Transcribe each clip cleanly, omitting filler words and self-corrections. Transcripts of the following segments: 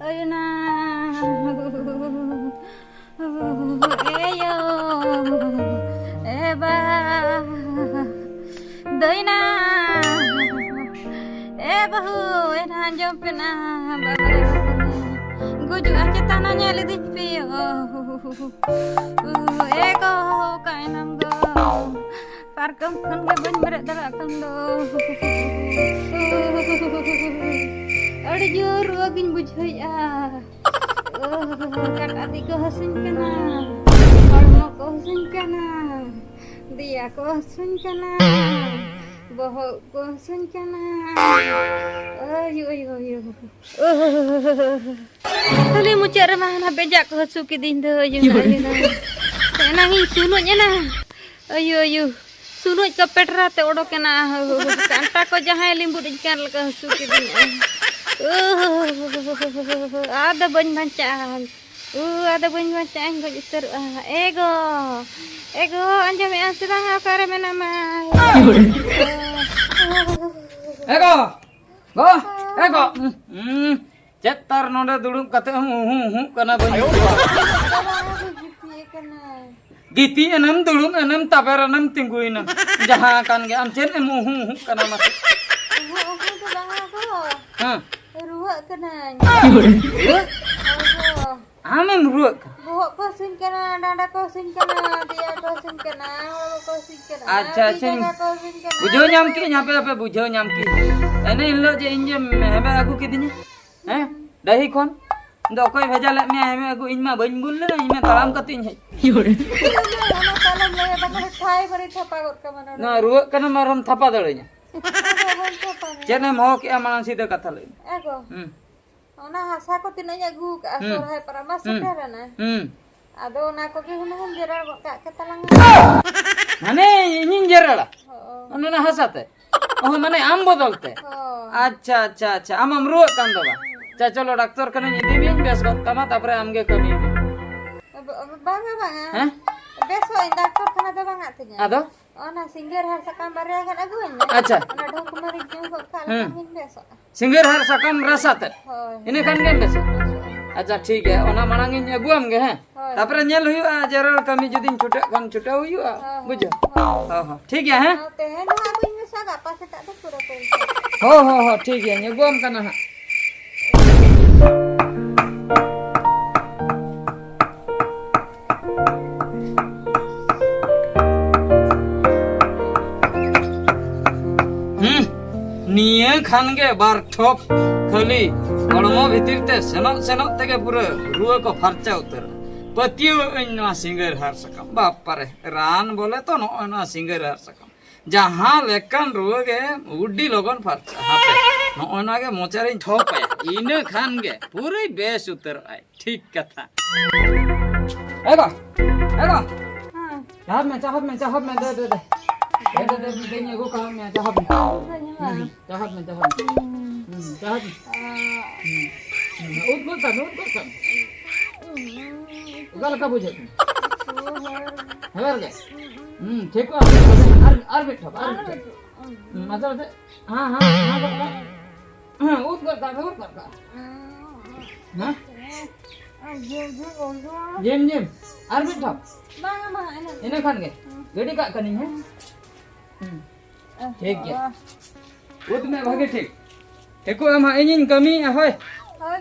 Ayo na. Ayo. Eba. Doi na. Bahu, enak jompen babare. Guju aja tanahnya lidih pio. Eko kainam go. Parkem kan gak bener darakan do. Ada juru agin bujai kan ati ko hasin kana. Hormo ko hasin kana. Dia ko hasin kana. Bohong ko hasin kana. Ayo. Kali mu cara mana bejak ko suki dindo yung ayuna. Nangis sunutnya na. Ayo. Sunut ke petra te odok kena. Kanta ko jahai limbu ikan leka suki dindo. Ada banyak ada banyak ko jister. Ego anjam ya sedang akare menama. Ego. Cetar nonda duduk kata kana banyak. Giti enam duduk enam tabar enam tingguin. Jaha kan ge amcen kana mas. Ruak kena. Amen ruak. Buat kosin kena, dada kosin kena, dia kosin kena, kosin kena. Acha sing. Bujo nyamki apa bujo nyamki. Ene inlo je injem heme aku kidinya. Dahi kon. Ndo koy bhejal me heme aku inma bain bulle na inma talam katin hai. Ana talam le bakar thai bari thapa got ka mana. Na ruak kana maram thapa dalenya. Jene mo ki amanan sida katha le. Ego. Ona hasa ko tinanya gu ka sorhay para masukera na. Ado na ko ki hunun jerar ka katalang. Mane inin jerala. Ona na hasate. Oh mane am bodolte. अच्छा आम रुआ कान दबा चा चलो doctor कने दिबिन base गत कमा तापरे आमगे कमी banga हैं beso doctor kana da banga tinya आदो ona singer har sakam bare kan aguin अच्छा ona dhok mari jeng ko kala ngin beso सिंगर हर सकम रसात इने कान गेम बेस अच्छा ठीक है ओना मांगिन अगुआम गे हैं तापरे नेल हुआ जरल कमी जदिन छुटे कोन छुटे हुआ बुझो हां ठीक है हैं te no aguin beso ga pase tak da pura ko हो ठीक है अगुआम kana ha निये खान के बार ठोप खली गड़मो भीतर ते सेनोक तके पूरा रुआ को फरचा उतर पतियो इन्ना सिंगर हार सकम बाप रे रान बोले तो नो सिंगर हार सकम जहां लेकन रुआ के उड्डी लोगन फरचा हापे नो के मोचारे ठोप है इने खान के पूरे बेस उतर आए ठीक कथा एगो चाहत में दे देंगे को काम में चाहत में उठ कर उगल का बुझे हर के ठीक है आर बैठो मतलब हां उठ कर हां जेम आर बैठो इने खान के गड़ी का कनी है ठीक है उठ में भागे ठीक एको हम इन कमी होय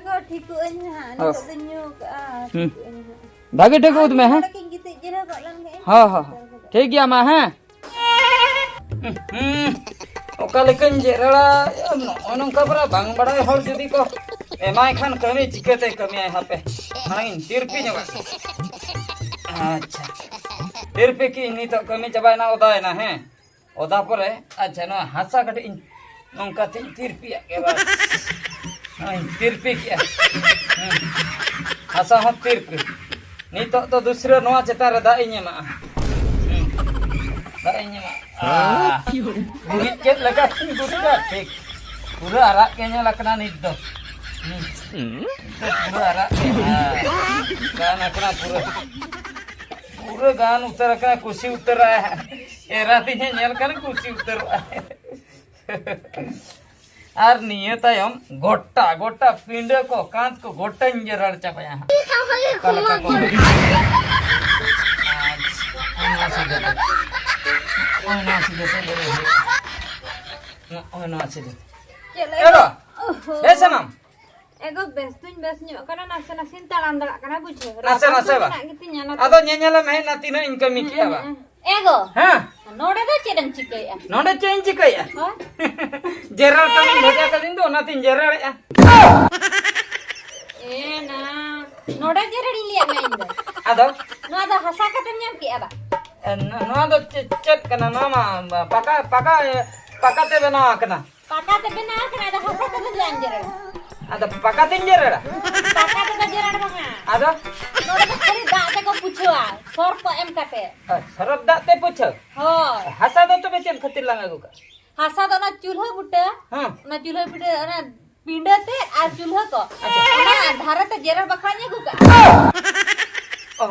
ko thiku anya ni ko dinyo ka भागे ठीक उठ में है king gite jera ko lang ge हां ठीक गया मा है ओका लेकिन जेरला ओनन का बरा बांग बड़ा हर जदी को एमाय खान कमी चिकते कमी है हां पे मांगिन तिरपी जवा अच्छा तिरपी की नी तो कमी चबाय ना ओदा है ना है ओदा परे अच्छा ना हासा कटे नंका तिरपी के बाद तिरपी किया हासा हो तिरपी नी तो दूसरे नवा चेता रे दा इᱧ गुरिज चेत लगा गुरिज ठीक पूरा आराक के ᱧᱮᱞ ᱟᱠᱟᱱᱟ ᱱᱤᱛ ᱫᱚ पूरा आराक गान आकना पूरा गान उतर आकना कुसी उतर एरा तीने ᱧᱮᱞ कर कुसी उतर Ar niya tayong gota pindah ko kant ko gota jerar capaya. Kalau ko. Ero. Besa nam. Ego bestuin besnya karena nasi talam dalak karena bujuk. Nase ba. Ado nyanyala meh natina income kiya ba. Ego. Ha? Node do cedang cikai ya. Nonde change kaya. Oh. Jerar kami bhaja kadin do natin jerar ya. Nah. Node jeradi liya mainda. Ado No ada hasa katanya ki aba. no do chat kana nama paka te bena kana. Paka te bena kana ada hasa katanya anjir. Ada paka te jerar. Paka te jerar banga. Ado Node do khari da te ko puchwa. Sorpo em kate. sarap da te pucho. Ho. Hasa do to bechen khatir lang agu ka. Hasa do na chulha buta. Ha. Na chulha buta na pindah te ar chulha ko. Ona dhara te jerar bakranya ku ka. Oh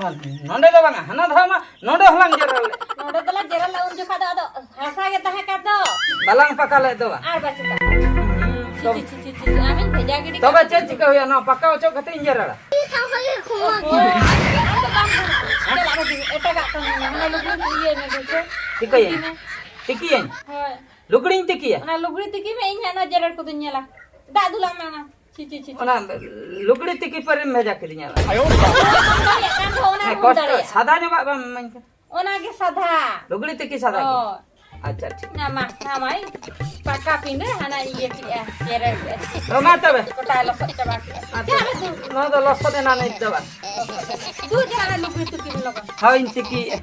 nonde do banga hana dhama nonde hlang jerar. Node do la jerar la unju kada do hasa ge tahe kado. Balang pakale do. Ar bachita. Cici amin bheja gidi. Tobe chat chika huya no paka ocho khatir jerar. Eta gak kan mana lugri iye me beche. Tikayen. Tikiyen. Hoy. Lugring tikiya. Ona lugri tiki me inya na jerar ko dunyala. Da dulang mana. Cici. Ona lugri tiki pare bhaja kadinya. Kan ona Kost sada nyoba bam mainka. Ona ge sadha. Lugri tiki sada. Oh. Acha ठीक. Namai paka pindah hana iye ki ya jerar. Romata be. Kota lo coba. No do losso de na nei daba. Tu jana lugri tiki logo. Hain tiki.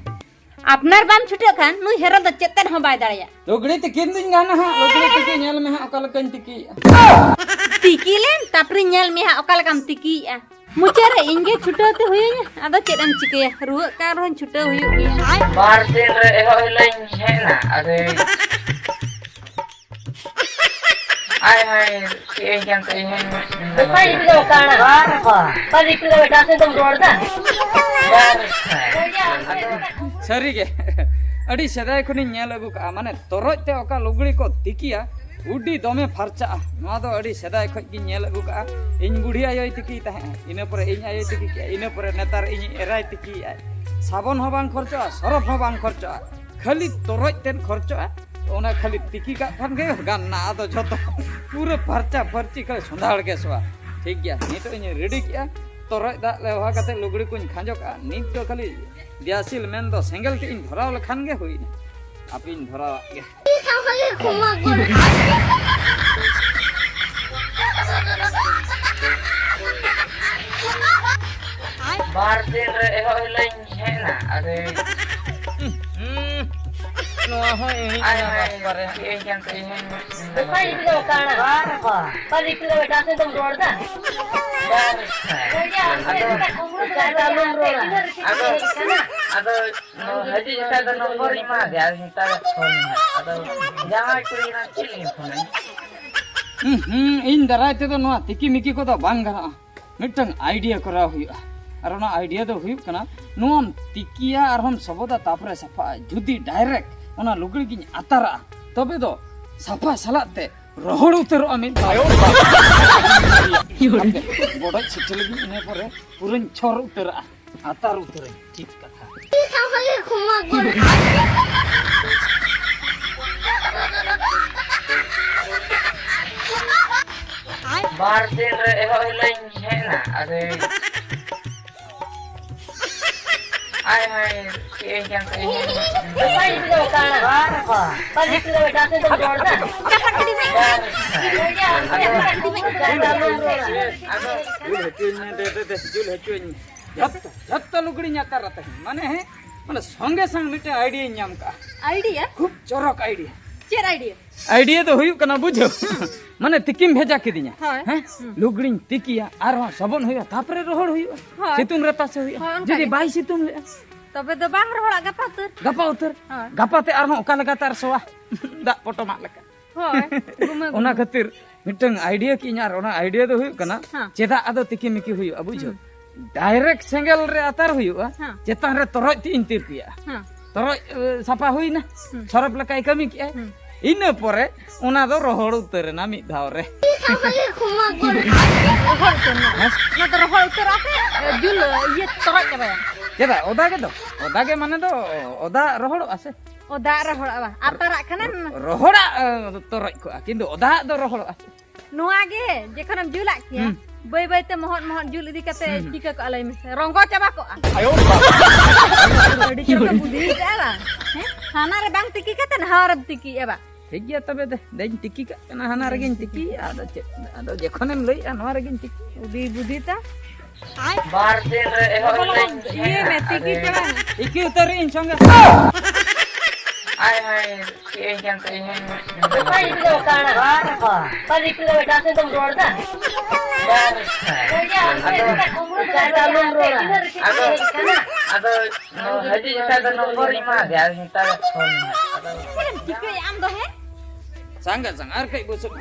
আপনার বাম ছুটে খান নুই হেরা দ চেতেন হবাই দাঁড়িয়া Lugri tiki din gana ha. Lugri tiki nyal me ha akal kan tiki. টিকি lane তারপরে ñel mi ha okal kam tiki ya mucara inge ছুটাতে হইয়া আদা চেদাম চিকে রুয়া কার হন ছুটা হইয়া গিয়া Bar din re eho lain hena ade. Ai si yang kai hen. pai itu kana pai itu beta se dum roda Sarige. Adi sedai khuni nyal agu ka mane toroj te oka lugri ko tikiya. Udi dome farcha. Noa do adi sedai khoj gi nyal agu ka. Iñ budi ayoy tiki tahe. Ina pore iñ ayoy tiki ki. Ina pore netar iñ erai tiki. Sabon ho bang kharcha, sorof ho bang kharcha. Khali toroj ten kharcha. Ona khali tiki ka khan ge ganna ado joto. Pura farcha farchi kale sondhal ge soa. Thik gya. Nito iñ ready kiya. Toroj da lewa kate lugri kuñ khanjo ka. Nit do khali diasil men do single ke in dharaw lekhan ge hoine. Apin dharaw ge. Bar din re eho lain hena ade. No ho ai pare yang kai hen. pai itu kana pai itu beta se dum roda Ado haji jasa da nomor 5 dia minta phone. Ado jangan kuri na chili phone. In darai te do no tiki miki ko do bang gana. Mitang idea kora huya. Ar ona idea do huyuk kana nuam tikiya ar hom saboda tapre safa judi direct ona lugri gi atara tobe do safa salate rohor utero ami bayo bodai chitele gi ine pore purin chor utera atar utere ঠিক কথা bar din re eho lain hena ade. Ai si yang kai hen. pai itu kana pai itu beta se dum roda जत्ता लुगड़ी न्याता रहता है माने है माने संगे संग मिटे आइडिया न्याम का आइडिया खूब चोरक आइडिया चेर आइडिया आइडिया तो हुई कना बुझो माने तिकिम भेजा के दिया हाय हैं लुगड़ी तिकिया आर सबन हुई तापरे रोहड़ हुई हाय। सितुम रता से हुई जदी बाई सितुम ले तबे तो बांग रोड़ा गपा तुर गपा उतर हाय। गपाते आर ओका लगा तार सोवा दा पोटोमा लका होय गुमे ओना खातिर मिटंग आइडिया की यार ओना आइडिया दो हुई कना हाँ। चेदा आदो तिकी मिकी हुई बुझो डायरेक्ट सेंगल रे आतार हुई हाँ। चेतान रे तरोज ती इंतिर पिया हां तरोज साफा हुई ना सरप लकाई कमी किया ᱤᱱᱟᱹ ᱯᱚᱨᱮ ᱚᱱᱟ ᱫᱚ ᱨᱚᱦᱚᱲ ᱩᱛᱟᱹᱨᱮᱱᱟ ᱢᱤᱫ ᱫᱷᱟᱣ ᱨᱮ rohol kena na to rohol utar ape jul iye torok cabaya ᱪᱮᱫᱟᱜ ᱚᱫᱟ ᱜᱮ ᱫᱚ ᱚᱫᱟ ᱜᱮ ᱢᱟᱱᱮ ᱫᱚ ᱚᱫᱟ ᱨᱚᱦᱚᱲᱚᱜᱼᱟ ᱥᱮ o da rohol aba atarak kanan ᱨᱚᱦᱚᱲᱟᱜ ᱛᱚᱨᱚᱡ ᱠᱚᱜᱼᱟ ᱠᱤᱱᱛᱩ ᱚᱫᱟ ᱫᱚ ᱨᱚᱦᱚᱲᱚᱜᱼᱟ noa ge jekhanam julak kia bai bai te mohon mohon jul idi kate tika ko alai mes ronggo caba ko ayo adi coba budi ala he hana re bang tiki kate na harap tiki eba ᱴᱷᱤᱠ ᱜᱮᱭᱟ ᱛᱚᱵᱮ ᱫᱮᱧ ᱛᱤᱠᱤ ᱠᱟᱜ ᱠᱟᱱᱟ ᱦᱟᱱᱟ ᱨᱮᱜᱮᱧ ᱛᱤᱠᱤ ᱟᱫᱚ ᱪᱮᱫ ᱟᱫᱚ ᱡᱚᱠᱷᱚᱱᱮᱢ ᱞᱟᱹᱭᱟ ᱱᱚᱣᱟ ᱨᱮᱜᱮᱧ ᱛᱤᱠᱤ udi budi ta ᱵᱟᱨ ᱫᱤᱱ ᱨᱮ iye me tiki caba ᱛᱤᱠᱤ ᱩᱛᱟᱹᱨ ᱤᱧ ᱥᱚᱸᱜᱮ ᱟᱭ ᱦᱟᱭ ᱤᱧ ᱡᱟᱱ ᱛᱮ ᱤᱧ pai itu kana pai itu beta se tum roda ado haji jata da nomor 5 dia minta phone ado tiki am do he sangga sang ar kai busuk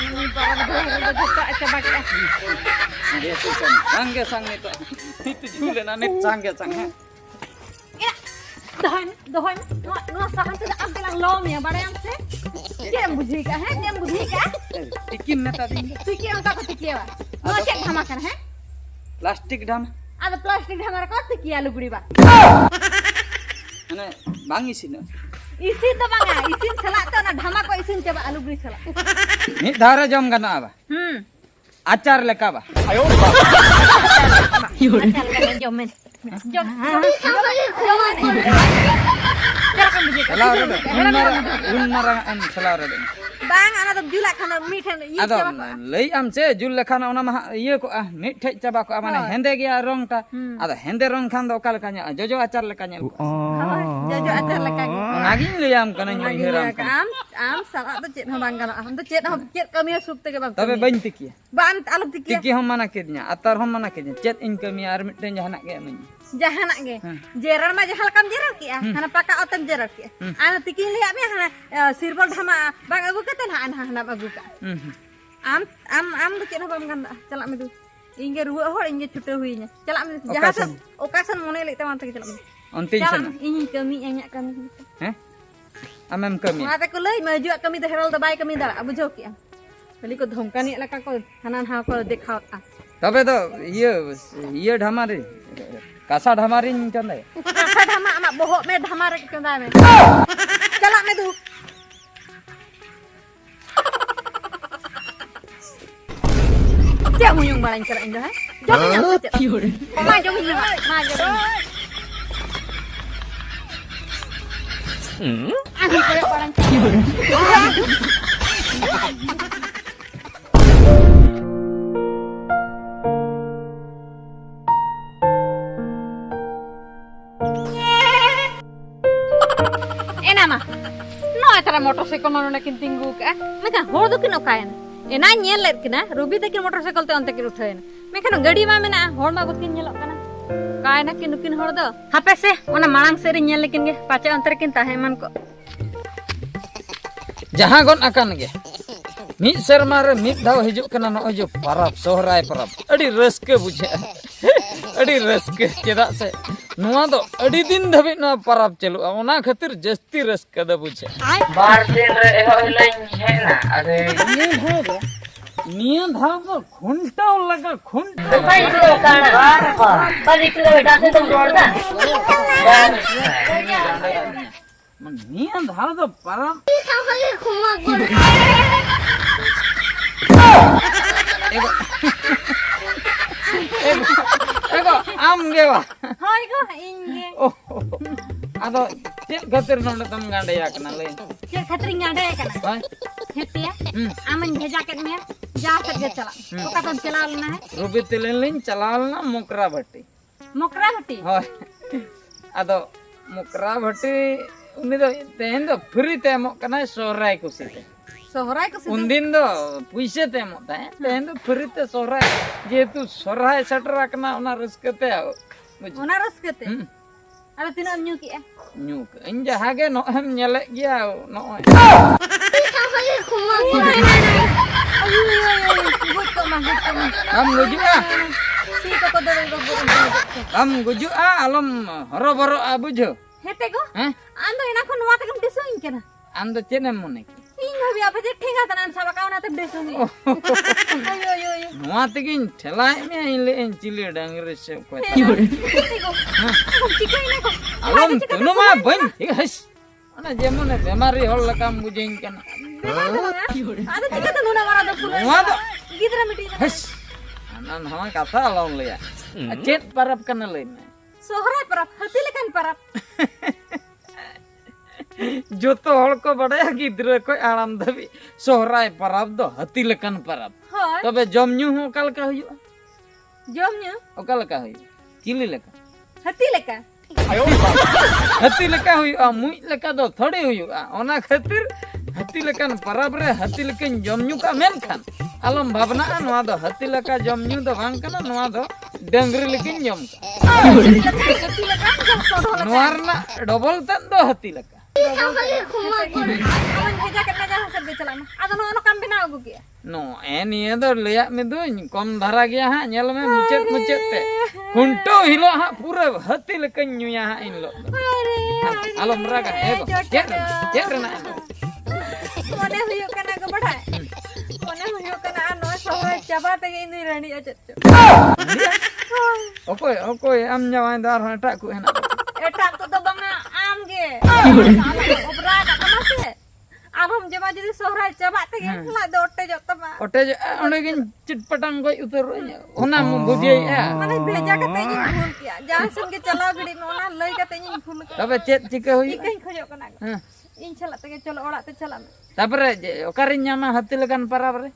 ini bara do jata caba ka dia susan sangga sang itu jule na net sangga sang ya dohon no sahan tu am bilang lom ya bare am se dia bujhi ka he dia bujhi ka tikin na tadi tiki angka ko tiki ba no cek dhamakan he plastik dam ada plastik dhamar ko tiki alu gudi ba ane bang isin isi to banga isin sala to na dhama ko isin coba alu gudi sala mid dhara jom gana ba acar leka ba ayo Acal jomen jom salah un marang an salah rada bang ana to jula khana mithen yi ado lei am se jul lekhana ona ma iye ko mit thej chaba ko mane hende gya rong ta ado hende rong khan do okal kanya jojo acar lekanya jojo acar lekanya nagin leyam kana nyoy heram am sala to chet hon bang kana am to chet kami suk te bang tabe bain tiki ban alu tiki tiki hom mana kidnya atar hom mana kidnya chet in kami ar mitten jahanak ge men jahanak ge jerar ma jahal kam jerar ki hana paka otem jerar ki ana tiki liya me hana sirbol dhama bang agu katen hana agu ka am do chet hon bang chalak me du inge ruwa hor inge chute huinya chalak me jahat okasan mone le teman te chalak me ontin sana ini kami nyak kami amem kami mate ko lei maju kami te herald bai kami dara bujho ki kali ko dhomkani laka ko hanan ha ko dekhaw तबे तो ये ढमारी कासा ढमारी चंदे kasa dhama amak bohok me dhama re kenda me chalak me du Cak muyung barang chalak indo ha jom yang chat ma jom yang ma jom aku kore barang enama no atara motorcycle manone kin tinggu ka meka hor do kin okayan ena nyel let kina rubi te kin motorcycle te onte kin uthayen mekhan gadi ma mena hor ma kin nyelok kana kaina kin hor do hape se ona marang se ri nyel lekin ge pache onter kin taheman ko जहां gun अकान गे मिद शर्मा रे मिद धाव हिजुक कना no जो परब सोहराय परब अडी रस्के बुझे अडी रस्के चेदा से नुआ दो अडी दिन धबे न परब चलु ओना खातिर जस्ती रस्के द बुझे बार दिन रे एहो लाइन हेना अरे निया धाव को घंटा लगा घंटा pai itu kana pai itu beta se tum roda निया धाव तो परब ego am gewa hoy ko inge oh ado cek gatir nonde tam gande ya kena lain cek khatri ngade kana Hai. hetia aman bheja ket me ja set ge chala oka ton chalal na hai Rubi tilin chalal na mukra bhatti mokra hati hoy ado mukra bhatti uni do tehen do free te mo kana sorai kusite sohrai ko undin do puise te mo ta tehen do free te sorai jetu sorai satra kana ona raskate ona raskate ada tinam nyu ki nyuk inja hage no hem nyele gya no am guju si ko ko do am guju alom horo boro abujo हेते को हैं आंदो इना को नवा तक डिसोइन केना आम दो चेने मोने की इन हबी आप जे ठेंगा तनान साबा कावना तब डिसोनी अयो अयो अयो नवा तकिन ठेलाय में इले इन चिले डांगरे से को हेते को चिको इना को आलम तुनु मा बन ठीक हस ana jemone bemari hol lakam bujein kana ada चिको तो नुना मारा दो फुल नवा दो गिदरा मिटी हस anan hama kata alon le ya cet parap kana le Sohrai परब हती लेकन परब जोतो हल को बड़ाया गिद्रा को आराम दबी सोहराय परब दो हती लेकन परब होय तबे जमन्यू हो कल का हुयो जोमन्यू ओकल का हुयो चिली लेका हती लेका हती लेका हुयो मुई लेका दो थोड़ी हुयो ओना खातिर हती लेकन परब रे हती लेकन जमन्यू का मेन खान आलम भावना नवा दो हती लेका जमन्यू दो बांग कना नवा दो डंगरी लेकिन जम का हती लेका सोडो नवारना डबल तन दो हती लेका अमन भेजा करना जा सब चला आदो नो काम बिना आगु किया नो एनिए दो लेया में दो कम धरा गया हा नेल में मुचेत ते कुंटो हिलो हा पूरा हती लेकन न्यूया हा इन लो आलम रागा एगो चेर ना कोने हुयो कना को बढ़ाए कोने हुयो कना नो सोहराय चाबा ते इन रानी अचत ओकोय आम जवान दार हटा को हेना एटा तो बंगा आम गे ओबरा का कमासे आम जमा जदी सोहराय चाबा ते ला दोटे जतमा ओटे ओंडे गिन चिटपटांग गई उतर ओना मु बुझिए माने भेजा कते इन भूल किया जहां संगे चला गड़ी में ओना लई कते इन भूल तबे चेत चिके हुई कहीं खोजो कना इन चला ते चलो ओड़ा ते चला तापरे ओकारिन न्यामा हती लेकन परब रे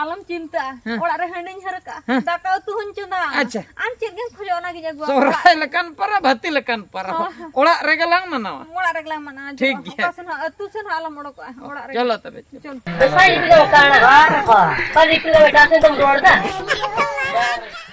आलम चिंता ओड़ा रे हंडिन हरका दाका तू हुंचुना अच्छा आम चेत गेम खोजो ना की जगवा सोहराय लेकन परब हती लेकन परब ओड़ा रे गलांग मनावा ओड़ा रेगला मना ठीक है तू से आलम ओड़ो को ओड़ा रे चलो तबे चल Depan itu kanan. Balik ke belakang tuh,